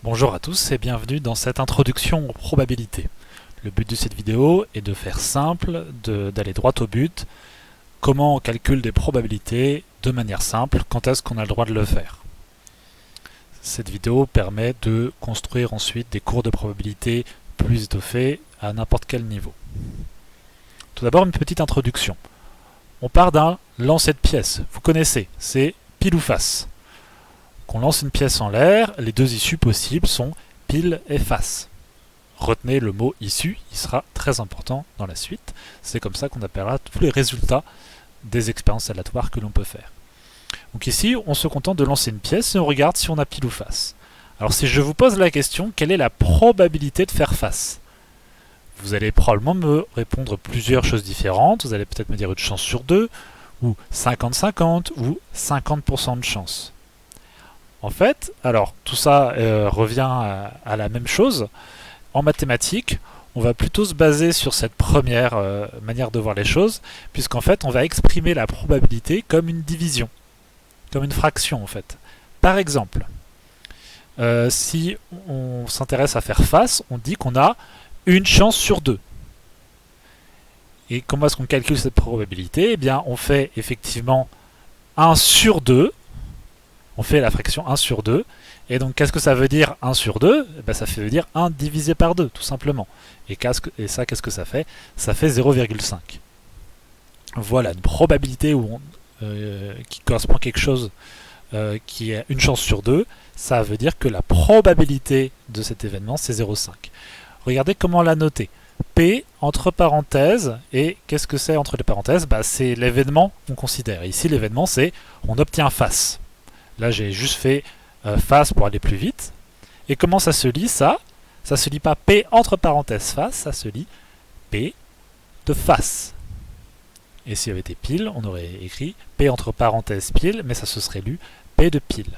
Bonjour à tous et bienvenue dans cette introduction aux probabilités. Le but de cette vidéo est de faire simple, d'aller droit au but. Comment on calcule des probabilités de manière simple, quand est-ce qu'on a le droit de le faire. Cette vidéo permet de construire ensuite des cours de probabilité plus étoffés à n'importe quel niveau. Tout d'abord une petite introduction. On part d'un lancer de pièces, vous connaissez, c'est pile ou face. Qu'on lance une pièce en l'air, les deux issues possibles sont pile et face. Retenez le mot issue, il sera très important dans la suite. C'est comme ça qu'on appellera tous les résultats des expériences aléatoires que l'on peut faire. Donc ici, on se contente de lancer une pièce et on regarde si on a pile ou face. Alors si je vous pose la question, quelle est la probabilité de faire face? Vous allez probablement me répondre plusieurs choses différentes. Vous allez peut-être me dire une chance sur deux, ou 50-50, ou 50% de chance. En fait, alors tout ça revient à la même chose. En mathématiques, on va plutôt se baser sur cette première manière de voir les choses, puisqu'en fait, on va exprimer la probabilité comme une division, comme une fraction en fait. Par exemple, si on s'intéresse à faire face, on dit qu'on a une chance sur deux. Et comment est-ce qu'on calcule cette probabilité? Eh bien, on fait effectivement 1 sur 2. On fait la fraction 1 sur 2. Et donc, qu'est-ce que ça veut dire 1 sur 2? Eh bien, ça veut dire 1 divisé par 2, tout simplement. Et ça, qu'est-ce que ça fait? Ça fait 0,5. Voilà, une probabilité qui correspond à quelque chose qui est une chance sur 2. Ça veut dire que la probabilité de cet événement, c'est 0,5. Regardez comment on l'a noté. P entre parenthèses, et qu'est-ce que c'est entre les parenthèses? C'est l'événement qu'on considère. Ici, l'événement, c'est on obtient face. Là, j'ai juste fait face pour aller plus vite. Et comment ça se lit, ça? Ça se lit pas P entre parenthèses face, ça se lit P de face. Et s'il y avait été pile, on aurait écrit P entre parenthèses pile, mais ça se serait lu P de pile.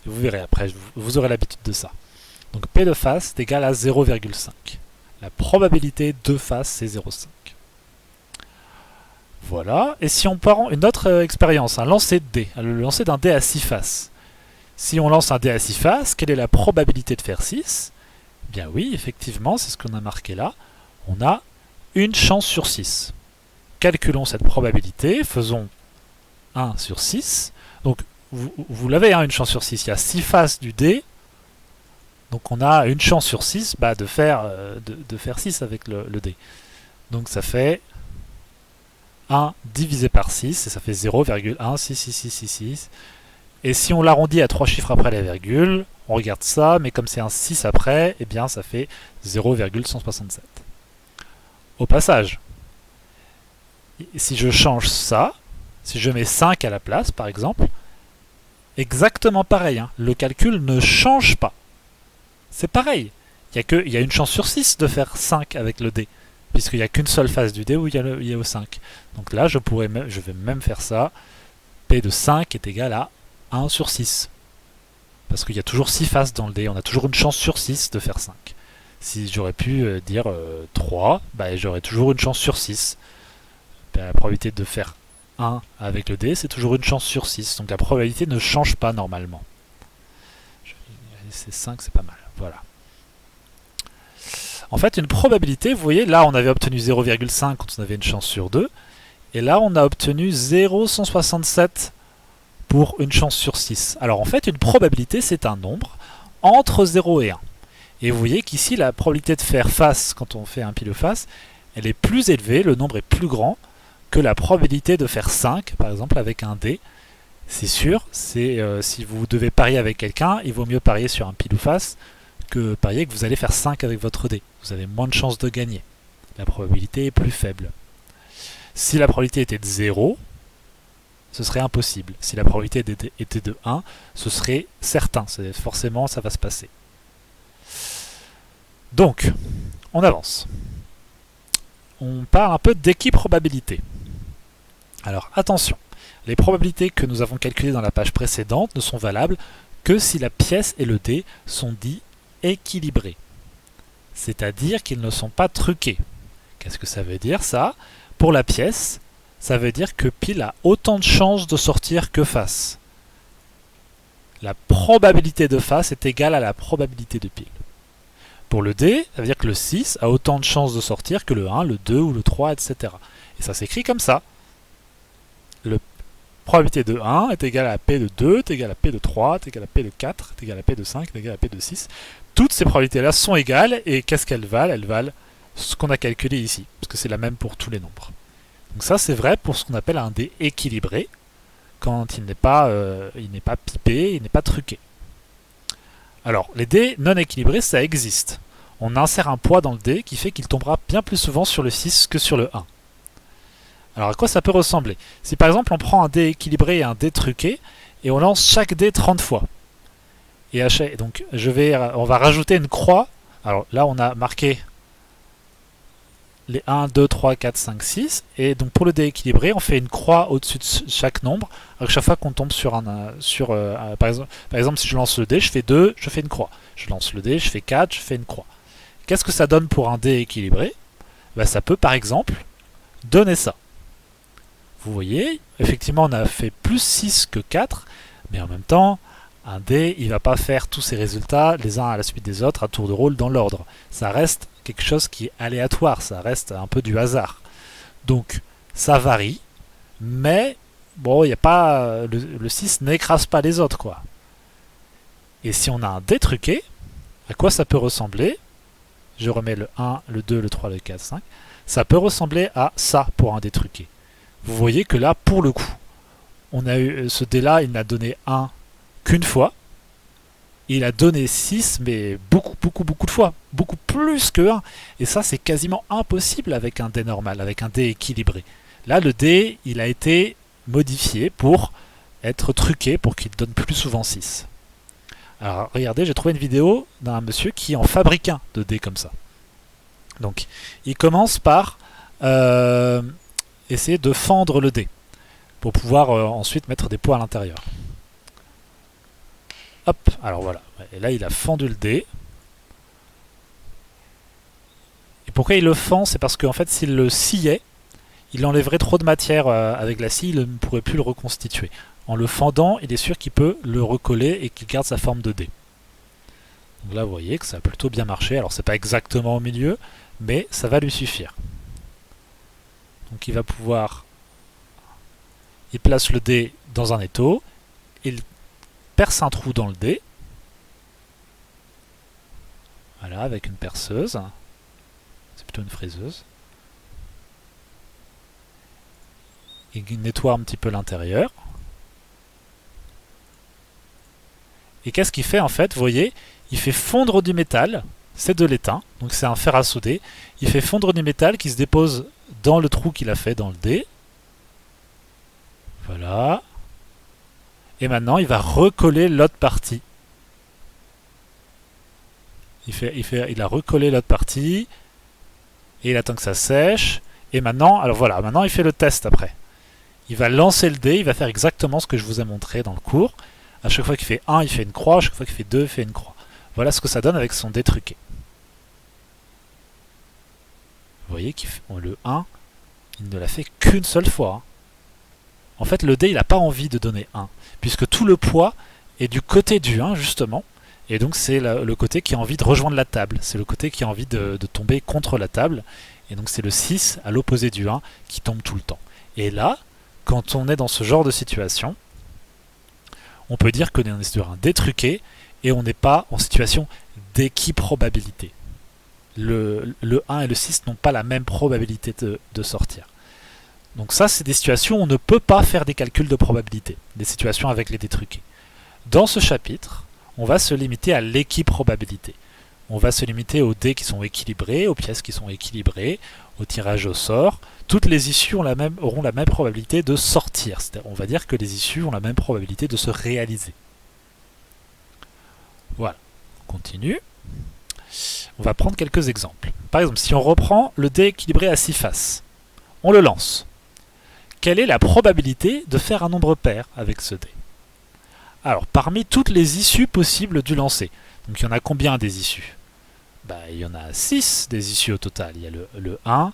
Et vous verrez après, vous aurez l'habitude de ça. Donc P de face est égal à 0,5. La probabilité de face, c'est 0,5. Voilà. Et si on prend une autre expérience, un lancer de dés, le lancer d'un dé à 6 faces. Si on lance un dé à 6 faces, quelle est la probabilité de faire 6? Eh bien oui, effectivement, c'est ce qu'on a marqué là. On a une chance sur 6. Calculons cette probabilité, faisons 1 sur 6. Donc vous l'avez, une chance sur 6. Il y a 6 faces du dé. Donc on a une chance sur 6 de faire 6 avec le dé. Donc ça fait 1 divisé par 6, et ça fait 0,16666. Et si on l'arrondit à 3 chiffres après la virgule, on regarde ça, mais comme c'est un 6 après, eh bien ça fait 0,167. Au passage, si je change ça, si je mets 5 à la place par exemple, exactement pareil, le calcul ne change pas. C'est pareil, il y a une chance sur 6 de faire 5 avec le dé, puisqu'il n'y a qu'une seule face du dé où il y a le 5. Donc là, je vais même faire ça. P de 5 est égal à 1 sur 6. Parce qu'il y a toujours 6 faces dans le dé, on a toujours une chance sur 6 de faire 5. Si j'aurais pu dire 3, j'aurais toujours une chance sur 6. La probabilité de faire 1 avec le dé, c'est toujours une chance sur 6. Donc la probabilité ne change pas normalement. C'est 5, c'est pas mal. Voilà. En fait, une probabilité, vous voyez, là on avait obtenu 0,5 quand on avait une chance sur 2, et là on a obtenu 0,167 pour une chance sur 6. Alors en fait, une probabilité, c'est un nombre entre 0 et 1. Et vous voyez qu'ici, la probabilité de faire face, quand on fait un pile ou face, elle est plus élevée, le nombre est plus grand que la probabilité de faire 5, par exemple, avec un dé. C'est sûr, si vous devez parier avec quelqu'un, il vaut mieux parier sur un pile ou face que parier que vous allez faire 5 avec votre dé. Vous avez moins de chances de gagner. La probabilité est plus faible. Si la probabilité était de 0, ce serait impossible. Si la probabilité était de 1, ce serait certain. Forcément, ça va se passer. Donc, on avance. On parle un peu d'équiprobabilité. Alors, attention. Les probabilités que nous avons calculées dans la page précédente ne sont valables que si la pièce et le dé sont dits équilibrés. C'est-à-dire qu'ils ne sont pas truqués. Qu'est-ce que ça veut dire ça? Pour la pièce, ça veut dire que pile a autant de chances de sortir que face. la probabilité de face est égale à la probabilité de pile. Pour le dé, ça veut dire que le 6 a autant de chances de sortir que le 1, le 2 ou le 3, etc. Et ça s'écrit comme ça. La probabilité de 1 est égale à P de 2, est égale à P de 3, est égale à P de 4, est égale à P de 5, est égale à P de 6. Toutes ces probabilités-là sont égales, et qu'est-ce qu'elles valent? Elles valent ce qu'on a calculé ici, parce que c'est la même pour tous les nombres. Donc ça, c'est vrai pour ce qu'on appelle un dé équilibré, quand il n'est pas pipé, il n'est pas truqué. Alors, les dés non équilibrés, ça existe. On insère un poids dans le dé qui fait qu'il tombera bien plus souvent sur le 6 que sur le 1. Alors, à quoi ça peut ressembler? Si par exemple on prend un dé équilibré et un dé truqué, et on lance chaque dé 30 fois. Et donc, on va rajouter une croix. Alors là, on a marqué les 1, 2, 3, 4, 5, 6. Et donc pour le dé équilibré, on fait une croix au-dessus de chaque nombre. Alors chaque fois qu'on tombe sur par exemple, si je lance le dé, je fais 2, je fais une croix. Je lance le dé, je fais 4, je fais une croix. Qu'est-ce que ça donne pour un dé équilibré? Ça peut par exemple donner ça. Vous voyez, effectivement on a fait plus 6 que 4, mais en même temps, un dé, il ne va pas faire tous ces résultats les uns à la suite des autres à tour de rôle dans l'ordre. Ça reste quelque chose qui est aléatoire, ça reste un peu du hasard. Donc ça varie, mais bon, y a pas le 6 n'écrase pas les autres, quoi. Et si on a un dé truqué, à quoi ça peut ressembler? Je remets le 1, le 2, le 3, le 4, 5. Ça peut ressembler à ça pour un dé truqué. Vous voyez que là, pour le coup, on a eu ce dé-là, il n'a donné 1 qu'une fois. Il a donné 6, mais beaucoup de fois. Beaucoup plus que 1. Et ça, c'est quasiment impossible avec un dé normal, avec un dé équilibré. Là, le dé, il a été modifié pour être truqué, pour qu'il donne plus souvent 6. Alors, regardez, j'ai trouvé une vidéo d'un monsieur qui en fabrique un de dés comme ça. Donc, il commence par essayer de fendre le dé, pour pouvoir ensuite mettre des poids à l'intérieur. Hop, alors voilà. Et là, il a fendu le dé. Et pourquoi il le fend? C'est parce qu'en fait, s'il le sciait, il enlèverait trop de matière avec la scie, il ne pourrait plus le reconstituer. En le fendant, il est sûr qu'il peut le recoller et qu'il garde sa forme de dé. Donc là, vous voyez que ça a plutôt bien marché. Alors, c'est pas exactement au milieu, mais ça va lui suffire. Donc, il va pouvoir... Il place le dé dans un étau. Il perce un trou dans le dé. Voilà, avec une perceuse. C'est plutôt une fraiseuse. Il nettoie un petit peu l'intérieur. Et qu'est-ce qu'il fait en fait? Vous voyez, il fait fondre du métal. C'est de l'étain, donc c'est un fer à souder. Il fait fondre du métal qui se dépose dans le trou qu'il a fait dans le dé. Voilà. Et maintenant, il va recoller l'autre partie. Il a recollé l'autre partie. Et il attend que ça sèche. Et maintenant, alors voilà, maintenant il fait le test après. Il va lancer le dé, il va faire exactement ce que je vous ai montré dans le cours. À chaque fois qu'il fait 1, il fait une croix. À chaque fois qu'il fait 2, il fait une croix. Voilà ce que ça donne avec son dé truqué. Vous voyez que le 1, il ne l'a fait qu'une seule fois. Hein. En fait, le dé, il n'a pas envie de donner 1, puisque tout le poids est du côté du 1, justement. Et donc, c'est le côté qui a envie de rejoindre la table. C'est le côté qui a envie de tomber contre la table. Et donc, c'est le 6, à l'opposé du 1, qui tombe tout le temps. Et là, quand on est dans ce genre de situation, on peut dire qu'on est sur un dé truqué et on n'est pas en situation d'équiprobabilité. Le 1 et le 6 n'ont pas la même probabilité de sortir. Donc ça, c'est des situations où on ne peut pas faire des calculs de probabilité, des situations avec les dés truqués. Dans ce chapitre, on va se limiter à l'équiprobabilité. On va se limiter aux dés qui sont équilibrés, aux pièces qui sont équilibrées, au tirage au sort. Toutes les issues auront la même probabilité de sortir. On va dire que les issues ont la même probabilité de se réaliser. Voilà, on continue. On va prendre quelques exemples. Par exemple, si on reprend le dé équilibré à 6 faces, on le lance. Quelle est la probabilité de faire un nombre pair avec ce dé? Alors, parmi toutes les issues possibles du lancer, donc il y en a combien des issues? Il y en a 6 des issues au total. Il y a le 1. Alors,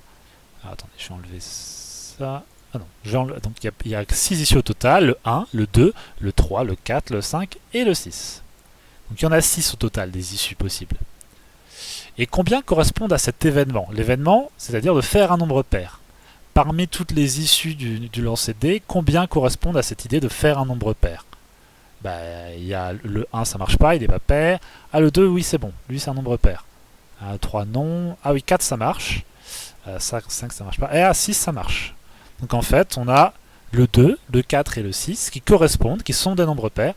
attendez, je vais enlever ça. Ah non, donc il y a 6 issues au total, le 1, le 2, le 3, le 4, le 5 et le 6. Donc il y en a 6 au total des issues possibles. Et combien correspondent à cet événement? L'événement, c'est-à-dire de faire un nombre pair. Parmi toutes les issues du lancer de dés, combien correspondent à cette idée de faire un nombre pair? Il y a le 1, ça marche pas, il n'est pas pair. Ah, le 2, oui, c'est bon, lui c'est un nombre pair. 3, non. Ah oui, 4, ça marche. 5, ça marche pas. Et 6, ça marche. Donc en fait, on a le 2, le 4 et le 6 qui correspondent, qui sont des nombres pairs,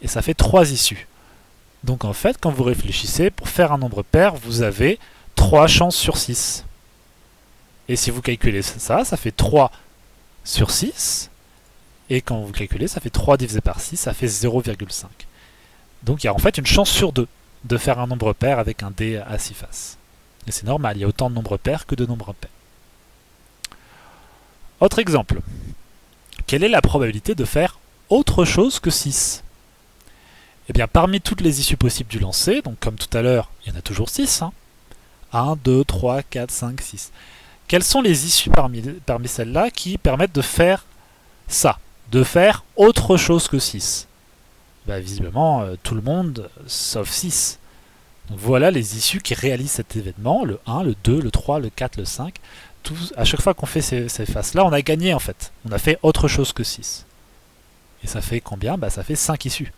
et ça fait 3 issues. Donc en fait, quand vous réfléchissez, pour faire un nombre pair, vous avez 3 chances sur 6. Et si vous calculez ça, ça fait 3 sur 6. Et quand vous calculez, ça fait 3 divisé par 6, ça fait 0,5. Donc il y a en fait une chance sur 2 de faire un nombre pair avec un dé à 6 faces. Et c'est normal, il y a autant de nombres pairs que de nombres impairs. Autre exemple. Quelle est la probabilité de faire autre chose que 6? Eh bien, parmi toutes les issues possibles du lancer, donc comme tout à l'heure, il y en a toujours 6. 1, 2, 3, 4, 5, 6. Quelles sont les issues parmi celles-là qui permettent de faire ça, de faire autre chose que 6? Visiblement, tout le monde, sauf 6. Donc voilà les issues qui réalisent cet événement, le 1, le 2, le 3, le 4, le 5. À chaque fois qu'on fait ces faces-là, on a gagné en fait. On a fait autre chose que 6. Et ça fait combien? Ça fait 5 issues.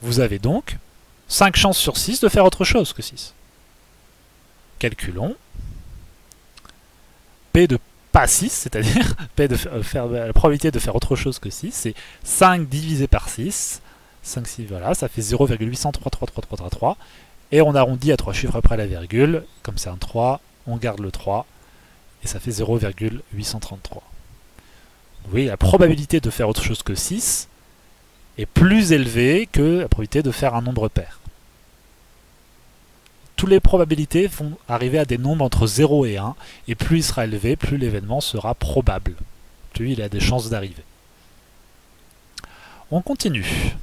Vous avez donc 5 chances sur 6 de faire autre chose que 6. Calculons. P de pas 6, c'est-à-dire P de la probabilité de faire autre chose que 6, c'est 5 divisé par 6. 5, 6, voilà, ça fait 0,8333333. Et on arrondit à 3 chiffres après la virgule. Comme c'est un 3, on garde le 3. Et ça fait 0,833. Oui, la probabilité de faire autre chose que 6 est plus élevée que la probabilité de faire un nombre pair. Toutes les probabilités vont arriver à des nombres entre 0 et 1, et plus il sera élevé, plus l'événement sera probable. Plus il a des chances d'arriver. On continue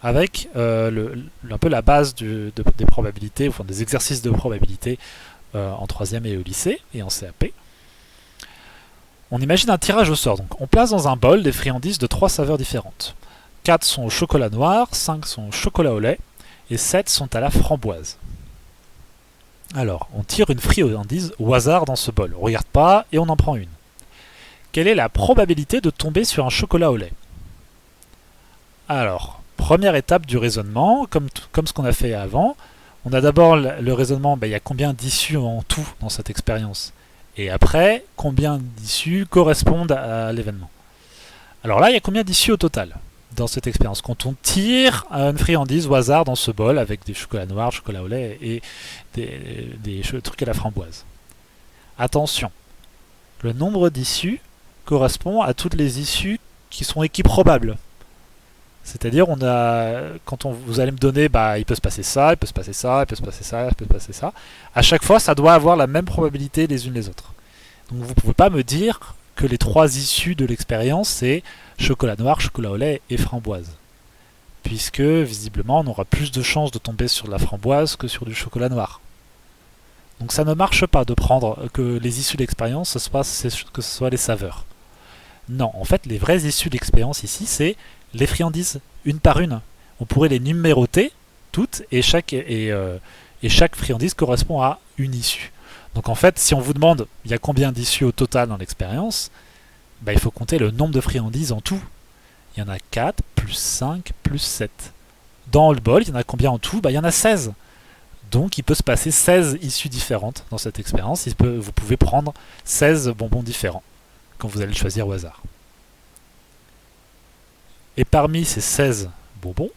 avec un peu la base des probabilités, enfin des exercices de probabilité en 3e et au lycée, et en CAP. On imagine un tirage au sort. Donc on place dans un bol des friandises de 3 saveurs différentes. 4 sont au chocolat noir, 5 sont au chocolat au lait, et 7 sont à la framboise. Alors, on tire une friandise au hasard dans ce bol. On ne regarde pas et on en prend une. Quelle est la probabilité de tomber sur un chocolat au lait? Alors, première étape du raisonnement, comme ce qu'on a fait avant, on a d'abord le raisonnement, il y a combien d'issues en tout dans cette expérience? Et après, combien d'issues correspondent à l'événement? Alors là, il y a combien d'issues au total dans cette expérience? Quand on tire une friandise au hasard dans ce bol avec des chocolats noirs, chocolat au lait et des trucs à la framboise. Attention, le nombre d'issues correspond à toutes les issues qui sont équiprobables. C'est-à-dire, vous allez me donner, il peut se passer ça, il peut se passer ça, il peut se passer ça, il peut se passer ça. À chaque fois, ça doit avoir la même probabilité les unes les autres. Donc vous ne pouvez pas me dire que les 3 issues de l'expérience, c'est chocolat noir, chocolat au lait et framboise. Puisque, visiblement, on aura plus de chances de tomber sur de la framboise que sur du chocolat noir. Donc ça ne marche pas de prendre que les issues de l'expérience, que ce soit les saveurs. Non, en fait, les vraies issues de l'expérience ici, c'est les friandises, une par une. On pourrait les numéroter toutes, et chaque friandise correspond à une issue. Donc en fait, si on vous demande il y a combien d'issues au total dans l'expérience, il faut compter le nombre de friandises en tout. Il y en a 4, plus 5, plus 7. Dans le bol, il y en a combien en tout? Il y en a 16. Donc il peut se passer 16 issues différentes dans cette expérience. Vous pouvez prendre 16 bonbons différents quand vous allez le choisir au hasard. Et parmi ces 16 bonbons,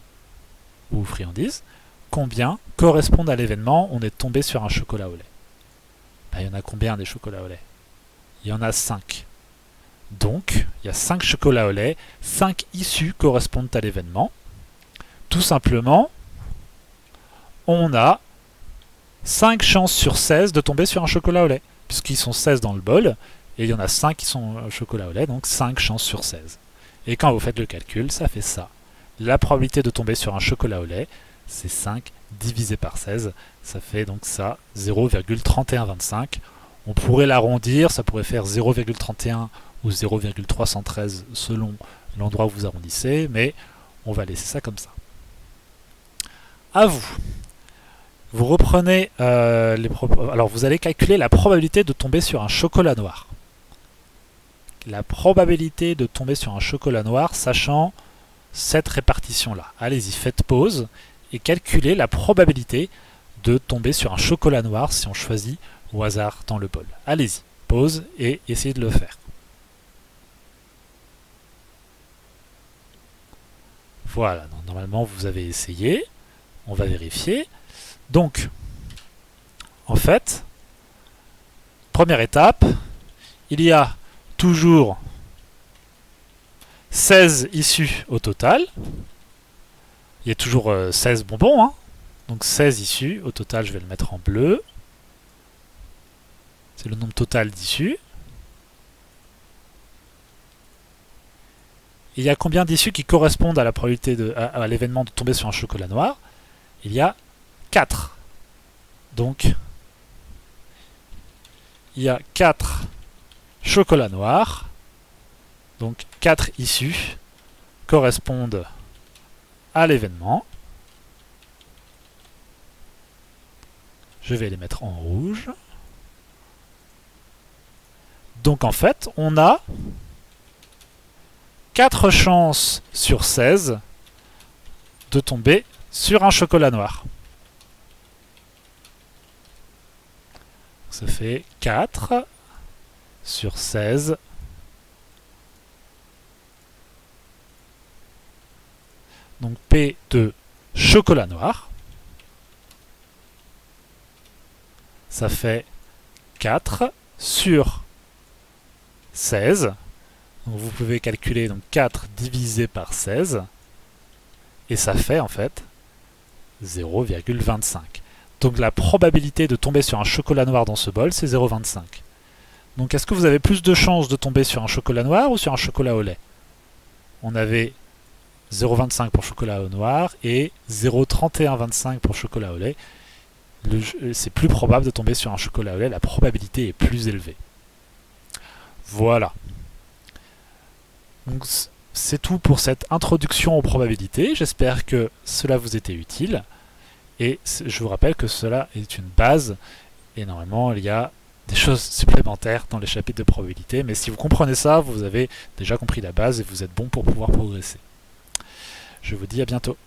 ou friandises, combien correspondent à l'événement on est tombé sur un chocolat au lait? Il y en a combien des chocolats au lait? Il y en a 5. Donc, il y a 5 chocolats au lait, 5 issues correspondent à l'événement. Tout simplement, on a 5 chances sur 16 de tomber sur un chocolat au lait, puisqu'ils sont 16 dans le bol, et il y en a 5 qui sont au chocolat au lait, donc 5 chances sur 16. Et quand vous faites le calcul, ça fait ça. La probabilité de tomber sur un chocolat au lait, c'est 5 divisé par 16. Ça fait donc ça, 0,3125. On pourrait l'arrondir, ça pourrait faire 0,31 ou ou 0,313 selon l'endroit où vous arrondissez, mais on va laisser ça comme ça. À vous. Vous reprenez alors vous allez calculer la probabilité de tomber sur un chocolat noir. La probabilité de tomber sur un chocolat noir, sachant cette répartition-là. Allez-y, faites pause et calculez la probabilité de tomber sur un chocolat noir si on choisit au hasard dans le bol. Allez-y, pause et essayez de le faire. Voilà, donc normalement vous avez essayé. On va vérifier. Donc, en fait, première étape, il y a toujours 16 issues au total. Il y a toujours 16 bonbons, hein. Donc 16 issues. Au total, je vais le mettre en bleu. C'est le nombre total d'issues. Il y a combien d'issues qui correspondent à la probabilité à l'événement de tomber sur un chocolat noir? Il y a 4. Donc, il y a 4 chocolats noirs. Donc, 4 issues correspondent à l'événement. Je vais les mettre en rouge. Donc, en fait, on a 4 chances sur 16 de tomber sur un chocolat noir. Ça fait 4 sur 16. Donc P de chocolat noir. Ça fait 4 sur 16. Donc vous pouvez calculer donc 4 divisé par 16. Et ça fait en fait 0,25. Donc la probabilité de tomber sur un chocolat noir dans ce bol, c'est 0,25. Donc est-ce que vous avez plus de chances de tomber sur un chocolat noir ou sur un chocolat au lait? On avait 0,25 pour chocolat au noir et 0,3125 pour chocolat au lait. C'est plus probable de tomber sur un chocolat au lait, la probabilité est plus élevée. Voilà. Donc c'est tout pour cette introduction aux probabilités. J'espère que cela vous était utile. Et je vous rappelle que cela est une base. Et normalement, il y a des choses supplémentaires dans les chapitres de probabilité. Mais si vous comprenez ça, vous avez déjà compris la base et vous êtes bon pour pouvoir progresser. Je vous dis à bientôt.